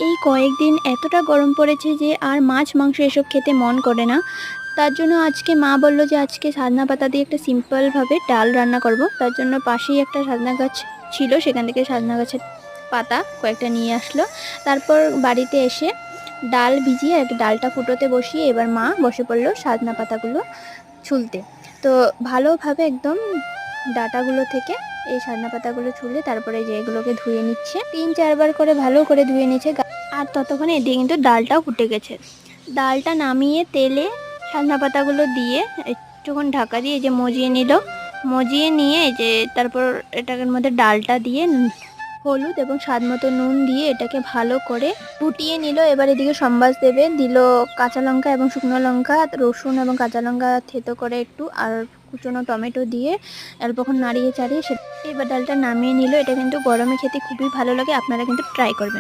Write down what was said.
এই কয়েকদিন এতটা গরম পড়েছে যে আর মাছ মাংস এসব খেতে মন করে না। তার জন্য আজকে মা বলল যে আজকে সাজনা পাতা দিয়ে একটা সিম্পলভাবে ডাল রান্না করব। তার জন্য পাশেই একটা সাজনা গাছ ছিল, সেখান থেকে সাজনা গাছের পাতা কয়েকটা নিয়ে আসলো। তারপর বাড়িতে এসে ডাল ভিজিয়ে আর কি ডালটা ফুটোতে বসিয়ে এবার মা বসে পড়লো সাজনা পাতাগুলো ছুলতে। তো ভালোভাবে একদম ডাঁটাগুলো থেকে এই সাজনা পাতাগুলো ছুলে তারপরে যে এগুলোকে ধুয়ে নিচ্ছে, 3-4 বার করে ভালো করে ধুয়ে নিচ্ছে। আর ততক্ষণে এদিকে কিন্তু ডালটাও ফুটে গেছে। ডালটা নামিয়ে তেলে সাজনা পাতাগুলো দিয়ে একটুক্ষণ ঢাকা দিয়ে এই যে মজিয়ে নিল। মজিয়ে নিয়ে এই যে তারপর এটার মধ্যে ডালটা দিয়ে হলুদ এবং স্বাদ মতো নুন দিয়ে এটাকে ভালো করে ফুটিয়ে নিল। এবার এদিকে সম্বাস দেবে, দিল কাঁচা লঙ্কা এবং শুকনো লঙ্কা, রসুন এবং কাঁচা লঙ্কা থেতো করে একটু, আর কুচনো টমেটো দিয়ে অল্পক্ষণ নাড়িয়ে চাড়িয়ে এবার ডালটা নামিয়ে নিল। এটা কিন্তু গরমে খেতে খুবই ভালো লাগে, আপনারা কিন্তু ট্রাই করবেন।